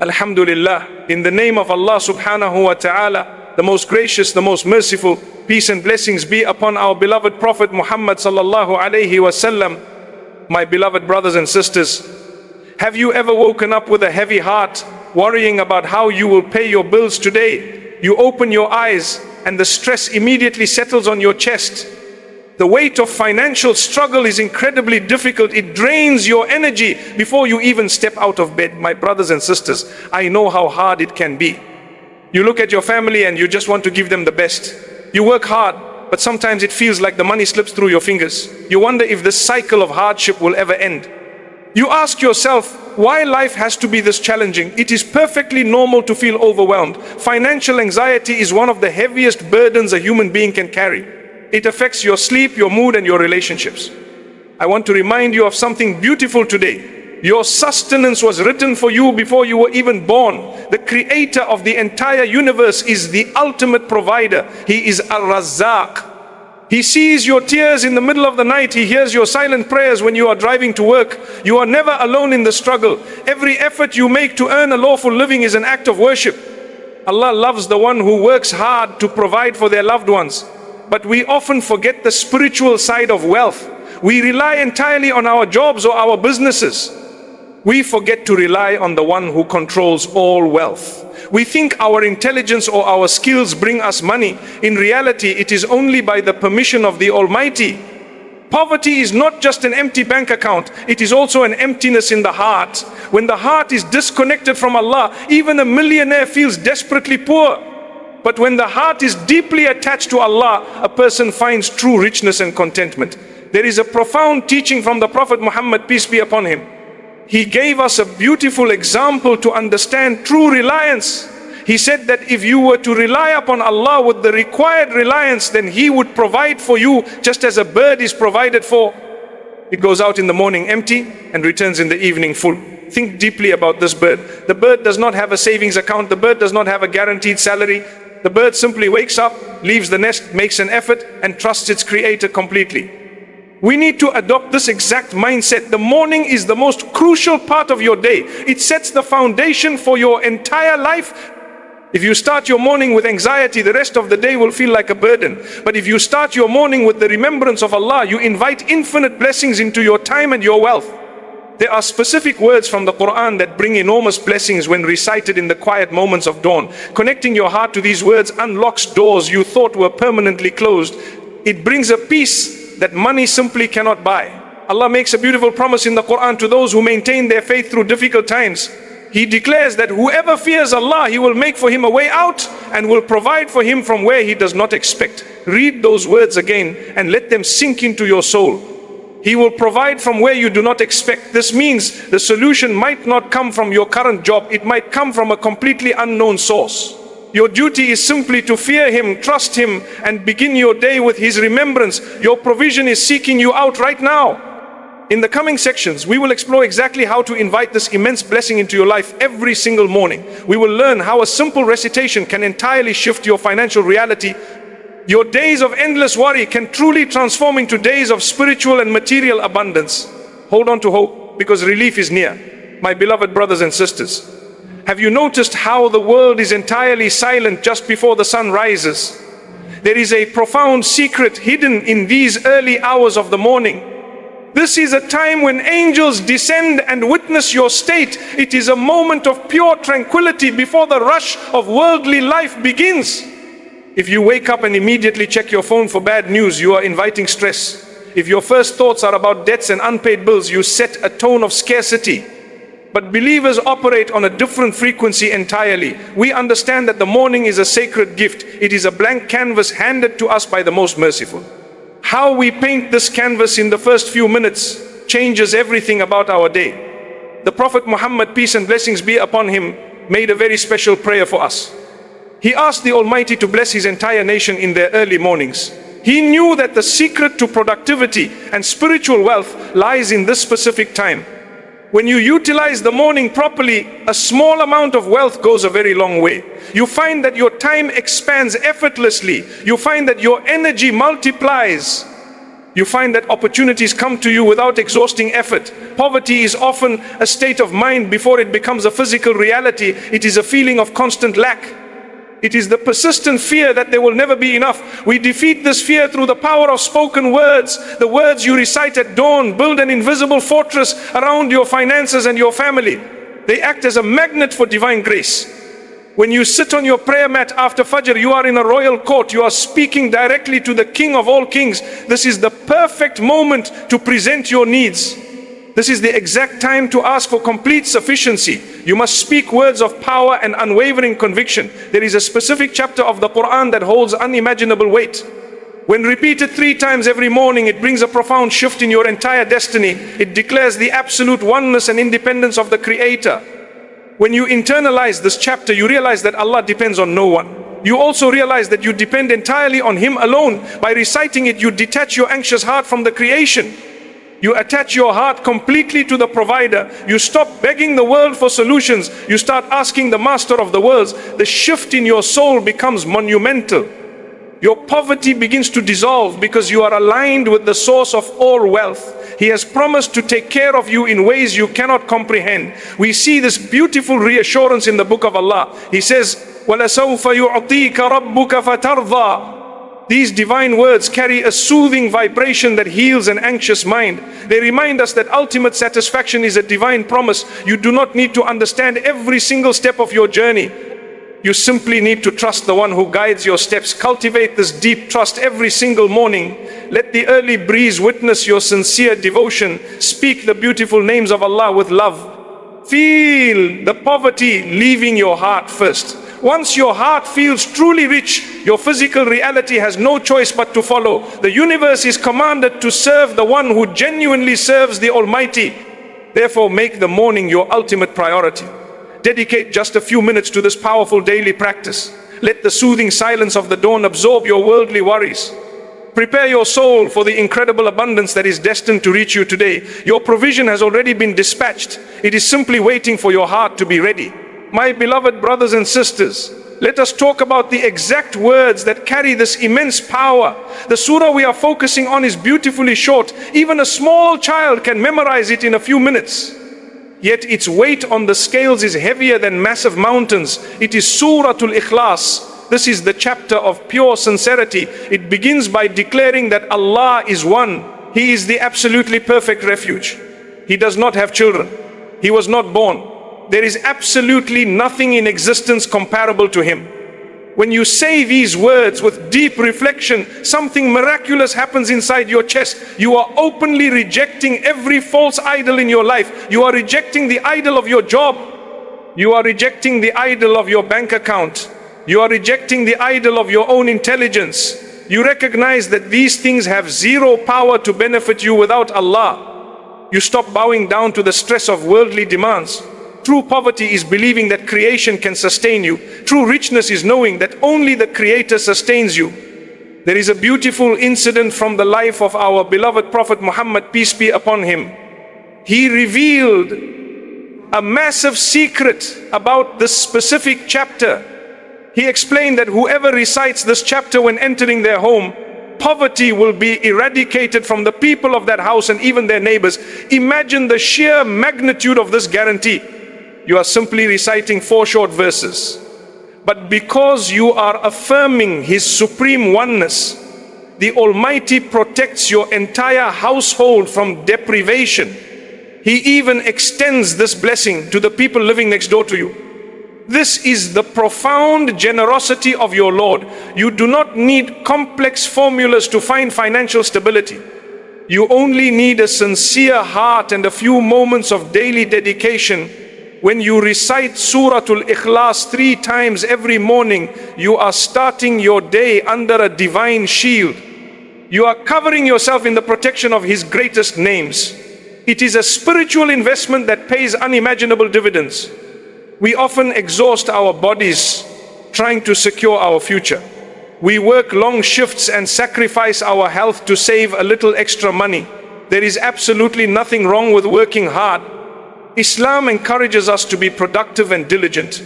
Alhamdulillah, in the name of Allah subhanahu wa ta'ala, the most gracious, the most merciful, peace and blessings be upon our beloved Prophet Muhammad sallallahu alayhi wasallam. My beloved brothers and sisters, have you ever woken up with a heavy heart, worrying about how you will pay your bills today? You open your eyes and the stress immediately settles on your chest. The weight of financial struggle is incredibly difficult. It drains your energy before you even step out of bed. My brothers and sisters, I know how hard it can be. You look at your family and you just want to give them the best. You work hard, but sometimes it feels like the money slips through your fingers. You wonder if this cycle of hardship will ever end. You ask yourself why life has to be this challenging. It is perfectly normal to feel overwhelmed. Financial anxiety is one of the heaviest burdens a human being can carry. It affects your sleep, your mood, and your relationships. I want to remind you of something beautiful today. Your sustenance was written for you before you were even born. The creator of the entire universe is the ultimate provider. He is Ar-Razzaq. He sees your tears in the middle of the night. He hears your silent prayers when you are driving to work. You are never alone in the struggle. Every effort you make to earn a lawful living is an act of worship. Allah loves the one who works hard to provide for their loved ones. But we often forget the spiritual side of wealth. We rely entirely on our jobs or our businesses. We forget to rely on the one who controls all wealth. We think our intelligence or our skills bring us money. In reality, it is only by the permission of the Almighty. Poverty is not just an empty bank account, it is also an emptiness in the heart. When the heart is disconnected from Allah, even a millionaire feels desperately poor. But when the heart is deeply attached to Allah, a person finds true richness and contentment. There is a profound teaching from the Prophet Muhammad, peace be upon him. He gave us a beautiful example to understand true reliance. He said that if you were to rely upon Allah with the required reliance, then He would provide for you just as a bird is provided for. It goes out in the morning empty and returns in the evening full. Think deeply about this bird. The bird does not have a savings account. The bird does not have a guaranteed salary. The bird simply wakes up, leaves the nest, makes an effort, and trusts its creator completely. We need to adopt this exact mindset. The morning is the most crucial part of your day. It sets the foundation for your entire life. If you start your morning with anxiety, the rest of the day will feel like a burden. But if you start your morning with the remembrance of Allah, you invite infinite blessings into your time and your wealth. There are specific words from the Quran that bring enormous blessings when recited in the quiet moments of dawn. Connecting your heart to these words unlocks doors you thought were permanently closed. It brings a peace that money simply cannot buy. Allah makes a beautiful promise in the Quran to those who maintain their faith through difficult times. He declares that whoever fears Allah, He will make for him a way out and will provide for him from where he does not expect. Read those words again and let them sink into your soul. He will provide from where you do not expect. This means the solution might not come from your current job. It might come from a completely unknown source. Your duty is simply to fear Him, trust Him, and begin your day with His remembrance. Your provision is seeking you out right now. In the coming sections, we will explore exactly how to invite this immense blessing into your life every single morning. We will learn how a simple recitation can entirely shift your financial reality. Your days of endless worry can truly transform into days of spiritual and material abundance. Hold on to hope, because relief is near. My beloved brothers and sisters, have you noticed how the world is entirely silent just before the sun rises? There is a profound secret hidden in these early hours of the morning. This is a time when angels descend and witness your state. It is a moment of pure tranquility before the rush of worldly life begins. If you wake up and immediately check your phone for bad news, you are inviting stress. If your first thoughts are about debts and unpaid bills, you set a tone of scarcity. But believers operate on a different frequency entirely. We understand that the morning is a sacred gift. It is a blank canvas handed to us by the Most Merciful. How we paint this canvas in the first few minutes changes everything about our day. The Prophet Muhammad, peace and blessings be upon him, made a very special prayer for us. He asked the Almighty to bless his entire nation in their early mornings. He knew that the secret to productivity and spiritual wealth lies in this specific time. When you utilize the morning properly, a small amount of wealth goes a very long way. You find that your time expands effortlessly. You find that your energy multiplies. You find that opportunities come to you without exhausting effort. Poverty is often a state of mind before it becomes a physical reality. It is a feeling of constant lack. It is the persistent fear that there will never be enough. We defeat this fear through the power of spoken words. The words you recite at dawn build an invisible fortress around your finances and your family. They act as a magnet for divine grace. When you sit on your prayer mat after Fajr, you are in a royal court. You are speaking directly to the King of all kings. This is the perfect moment to present your needs. This is the exact time to ask for complete sufficiency. You must speak words of power and unwavering conviction. There is a specific chapter of the Quran that holds unimaginable weight. When repeated 3 times every morning, it brings a profound shift in your entire destiny. It declares the absolute oneness and independence of the Creator. When you internalize this chapter, you realize that Allah depends on no one. You also realize that you depend entirely on Him alone. By reciting it, you detach your anxious heart from the creation. You attach your heart completely to the provider. You stop begging the world for solutions. You start asking the master of the worlds. The shift in your soul becomes monumental. Your poverty begins to dissolve because you are aligned with the source of all wealth. He has promised to take care of you in ways you cannot comprehend. We see this beautiful reassurance in the book of Allah. He says, وَلَسَوْفَ يُعْطِيكَ رَبُّكَ فَتَرْضَى. These divine words carry a soothing vibration that heals an anxious mind. They remind us that ultimate satisfaction is a divine promise. You do not need to understand every single step of your journey. You simply need to trust the one who guides your steps. Cultivate this deep trust every single morning. Let the early breeze witness your sincere devotion. Speak the beautiful names of Allah with love. Feel the poverty leaving your heart first. Once your heart feels truly rich, your physical reality has no choice but to follow. The universe is commanded to serve the one who genuinely serves the Almighty. Therefore, make the morning your ultimate priority. Dedicate just a few minutes to this powerful daily practice. Let the soothing silence of the dawn absorb your worldly worries. Prepare your soul for the incredible abundance that is destined to reach you today. Your provision has already been dispatched. It is simply waiting for your heart to be ready. My beloved brothers and sisters, let us talk about the exact words that carry this immense power. The surah we are focusing on is beautifully short. Even a small child can memorize it in a few minutes. Yet its weight on the scales is heavier than massive mountains. It is Surah Al Ikhlas. This is the chapter of pure sincerity. It begins by declaring that Allah is one. He is the absolutely perfect refuge. He does not have children. He was not born. There is absolutely nothing in existence comparable to Him. When you say these words with deep reflection, something miraculous happens inside your chest. You are openly rejecting every false idol in your life. You are rejecting the idol of your job. You are rejecting the idol of your bank account. You are rejecting the idol of your own intelligence. You recognize that these things have zero power to benefit you without Allah. You stop bowing down to the stress of worldly demands. True poverty is believing that creation can sustain you. True richness is knowing that only the Creator sustains you. There is a beautiful incident from the life of our beloved Prophet Muhammad, peace be upon him. He revealed a massive secret about this specific chapter. He explained that whoever recites this chapter when entering their home, poverty will be eradicated from the people of that house and even their neighbors. Imagine the sheer magnitude of this guarantee. You are simply reciting 4 short verses. But because you are affirming His supreme oneness, the Almighty protects your entire household from deprivation. He even extends this blessing to the people living next door to you. This is the profound generosity of your Lord. You do not need complex formulas to find financial stability. You only need a sincere heart and a few moments of daily dedication. When you recite Surah Al Ikhlas 3 times every morning, you are starting your day under a divine shield. You are covering yourself in the protection of His greatest names. It is a spiritual investment that pays unimaginable dividends. We often exhaust our bodies trying to secure our future. We work long shifts and sacrifice our health to save a little extra money. There is absolutely nothing wrong with working hard. Islam encourages us to be productive and diligent.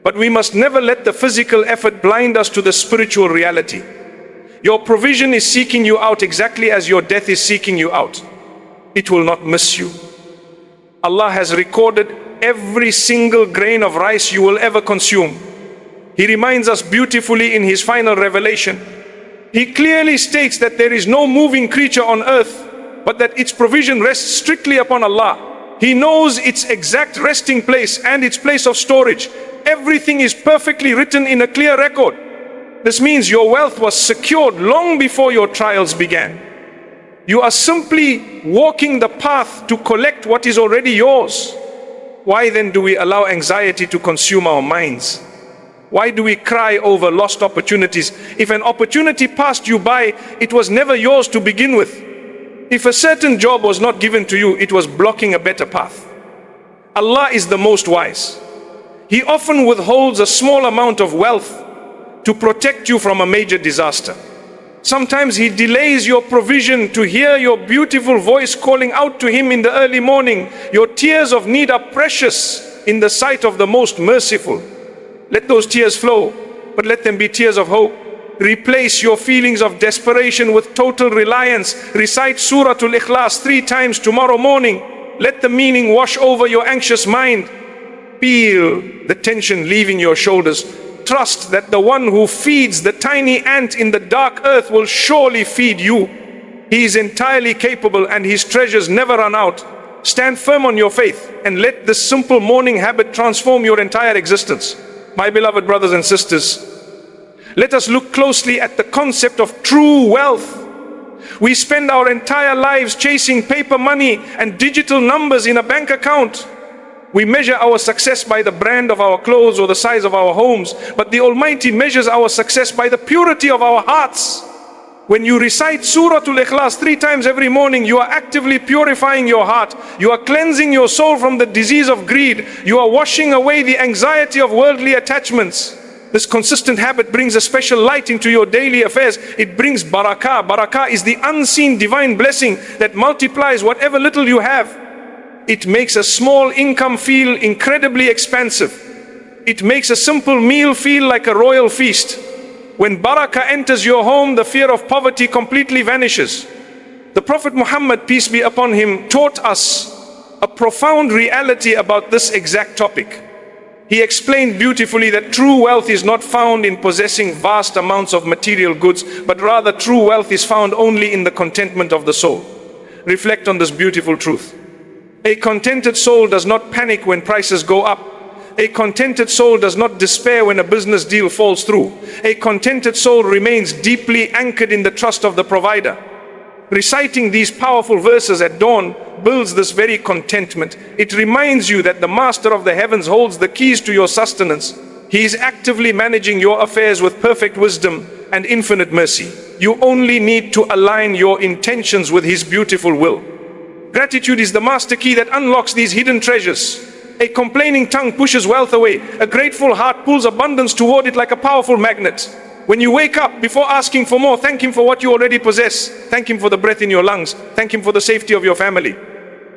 But we must never let the physical effort blind us to the spiritual reality. Your provision is seeking you out exactly as your death is seeking you out. It will not miss you. Allah has recorded every single grain of rice you will ever consume. He reminds us beautifully in His final revelation. He clearly states that there is no moving creature on earth, but that its provision rests strictly upon Allah. He knows its exact resting place and its place of storage. Everything is perfectly written in a clear record. This means your wealth was secured long before your trials began. You are simply walking the path to collect what is already yours. Why then do we allow anxiety to consume our minds? Why do we cry over lost opportunities? If an opportunity passed you by, it was never yours to begin with. If a certain job was not given to you, it was blocking a better path. Allah is the most wise. He often withholds a small amount of wealth to protect you from a major disaster. Sometimes He delays your provision to hear your beautiful voice calling out to Him in the early morning. Your tears of need are precious in the sight of the most merciful. Let those tears flow, but let them be tears of hope. Replace your feelings of desperation with total reliance. Recite Surah Al Ikhlas 3 times tomorrow morning. Let the meaning wash over your anxious mind. Feel the tension leaving your shoulders. Trust that the one who feeds the tiny ant in the dark earth will surely feed you. He is entirely capable and His treasures never run out. Stand firm on your faith and let this simple morning habit transform your entire existence. My beloved brothers and sisters, let us look closely at the concept of true wealth. We spend our entire lives chasing paper money and digital numbers in a bank account. We measure our success by the brand of our clothes or the size of our homes, but the Almighty measures our success by the purity of our hearts. When you recite Surah Al Ikhlas 3 times every morning, you are actively purifying your heart. You are cleansing your soul from the disease of greed. You are washing away the anxiety of worldly attachments. This consistent habit brings a special light into your daily affairs. It brings Barakah. Barakah is the unseen divine blessing that multiplies whatever little you have. It makes a small income feel incredibly expansive. It makes a simple meal feel like a royal feast. When Barakah enters your home, the fear of poverty completely vanishes. The Prophet Muhammad, peace be upon him, taught us a profound reality about this exact topic. He explained beautifully that true wealth is not found in possessing vast amounts of material goods, but rather true wealth is found only in the contentment of the soul. Reflect on this beautiful truth. A contented soul does not panic when prices go up. A contented soul does not despair when a business deal falls through. A contented soul remains deeply anchored in the trust of the provider. Reciting these powerful verses at dawn builds this very contentment. It reminds you that the Master of the heavens holds the keys to your sustenance. He is actively managing your affairs with perfect wisdom and infinite mercy. You only need to align your intentions with His beautiful will. Gratitude is the master key that unlocks these hidden treasures. A complaining tongue pushes wealth away. A grateful heart pulls abundance toward it like a powerful magnet. When you wake up, before asking for more, thank Him for what you already possess. Thank Him for the breath in your lungs. Thank Him for the safety of your family.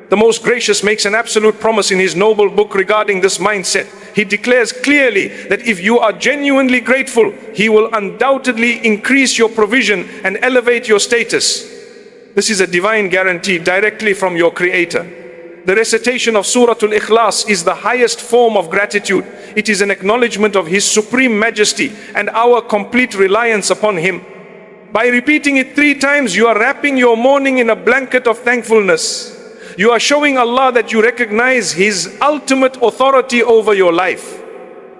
The Most Gracious makes an absolute promise in His noble book regarding this mindset. He declares clearly that if you are genuinely grateful, He will undoubtedly increase your provision and elevate your status. This is a divine guarantee directly from your Creator. The recitation of Surah Al Ikhlas is the highest form of gratitude. It is an acknowledgement of His supreme majesty and our complete reliance upon Him. By repeating it 3 times, you are wrapping your morning in a blanket of thankfulness. You are showing Allah that you recognize His ultimate authority over your life.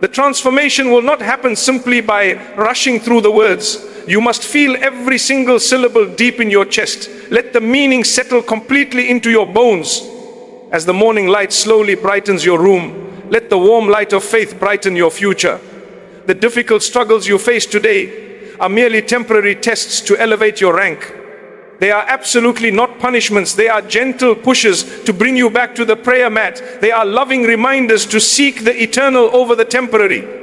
The transformation will not happen simply by rushing through the words. You must feel every single syllable deep in your chest. Let the meaning settle completely into your bones. As the morning light slowly brightens your room, let the warm light of faith brighten your future. The difficult struggles you face today are merely temporary tests to elevate your rank. They are absolutely not punishments. They are gentle pushes to bring you back to the prayer mat. They are loving reminders to seek the eternal over the temporary.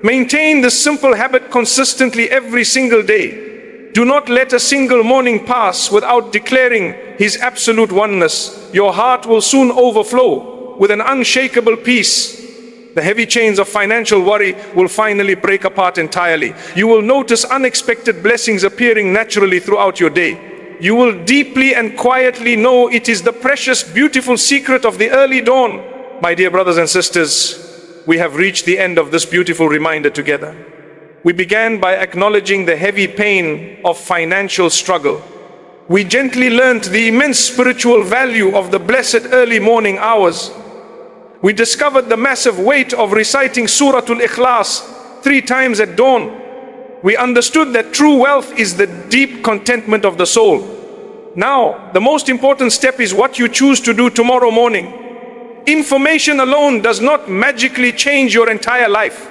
Maintain this simple habit consistently every single day. Do not let a single morning pass without declaring His absolute oneness. Your heart will soon overflow with an unshakable peace The heavy chains of financial worry will finally break apart entirely. You will notice unexpected blessings appearing naturally throughout your day. You will deeply and quietly know it is the precious, beautiful secret of the early dawn. My dear brothers and sisters, we have reached the end of this beautiful reminder together. We began by acknowledging the heavy pain of financial struggle. We gently learnt the immense spiritual value of the blessed early morning hours. We discovered the massive weight of reciting Surah Al Ikhlas 3 times at dawn. We understood that true wealth is the deep contentment of the soul. Now, the most important step is what you choose to do tomorrow morning. Information alone does not magically change your entire life.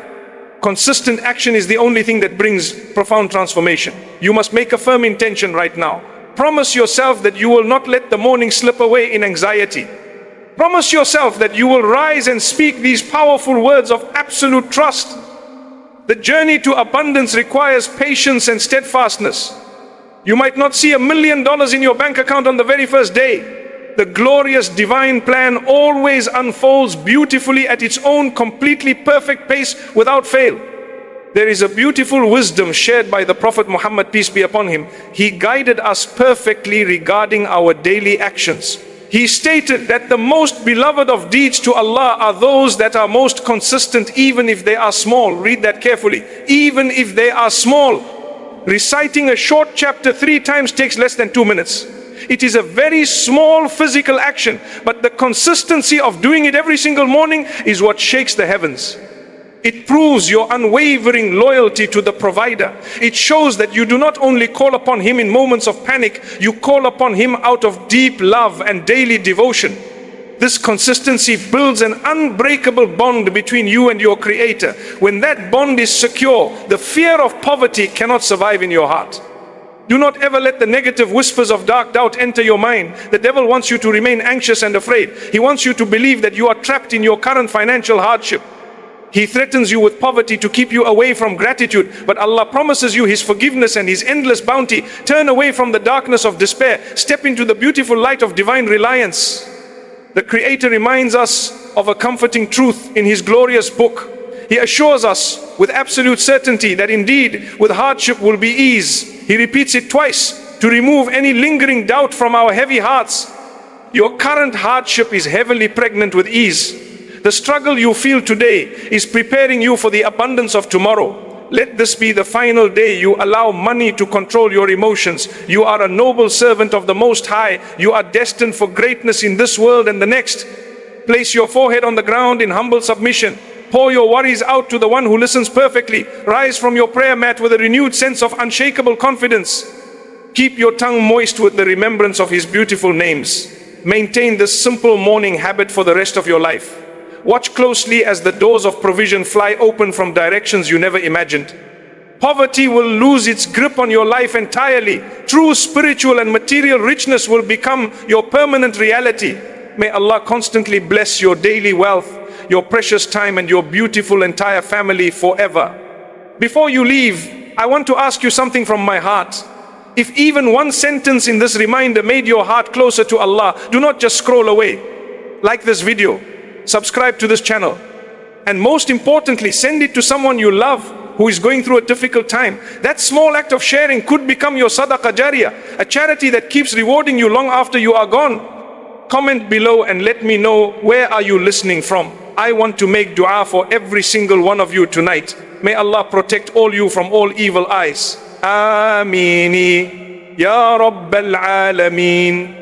Consistent action is the only thing that brings profound transformation. You must make a firm intention right now. Promise yourself that you will not let the morning slip away in anxiety. Promise yourself that you will rise and speak these powerful words of absolute trust. The journey to abundance requires patience and steadfastness. You might not see $1 million in your bank account on the very first day. The glorious divine plan always unfolds beautifully at its own completely perfect pace without fail. There is a beautiful wisdom shared by the Prophet Muhammad, peace be upon him. He guided us perfectly regarding our daily actions. He stated that the most beloved of deeds to Allah are those that are most consistent, even if they are small. Read that carefully. Even if they are small. Reciting a short chapter 3 times takes less than 2 minutes. It is a very small physical action, but the consistency of doing it every single morning is what shakes the heavens. It proves your unwavering loyalty to the provider. It shows that you do not only call upon him in moments of panic, you call upon him out of deep love and daily devotion. This consistency builds an unbreakable bond between you and your Creator. When that bond is secure, the fear of poverty cannot survive in your heart. Do not ever let the negative whispers of dark doubt enter your mind. The devil wants you to remain anxious and afraid. He wants you to believe that you are trapped in your current financial hardship. He threatens you with poverty to keep you away from gratitude, but Allah promises you His forgiveness and His endless bounty. Turn away from the darkness of despair. Step into the beautiful light of divine reliance. The Creator reminds us of a comforting truth in His glorious book. He assures us with absolute certainty that indeed with hardship will be ease. He repeats it twice to remove any lingering doubt from our heavy hearts. Your current hardship is heavily pregnant with ease. The struggle you feel today is preparing you for the abundance of tomorrow. Let this be the final day you allow money to control your emotions. You are a noble servant of the Most High. You are destined for greatness in this world and the next. Place your forehead on the ground in humble submission. Pour your worries out to the one who listens perfectly. Rise from your prayer mat with a renewed sense of unshakable confidence. Keep your tongue moist with the remembrance of His beautiful names. Maintain this simple morning habit for the rest of your life. Watch closely as the doors of provision fly open from directions you never imagined. Poverty will lose its grip on your life entirely. True spiritual and material richness will become your permanent reality. May Allah constantly bless your daily wealth, your precious time, and your beautiful entire family forever. Before you leave, I want to ask you something from my heart. If even one sentence in this reminder made your heart closer to Allah, do not just scroll away. Like this video. Subscribe to this channel, and most importantly, send it to someone you love who is going through a difficult time. That small act of sharing could become your sadaqah jariyah, a charity that keeps rewarding you long after you are gone. Comment below and let me know, where are you listening from? I want to make dua for every single one of you tonight. May Allah protect all you from all evil eyes. Ameen. Ya Rabbal Alameen.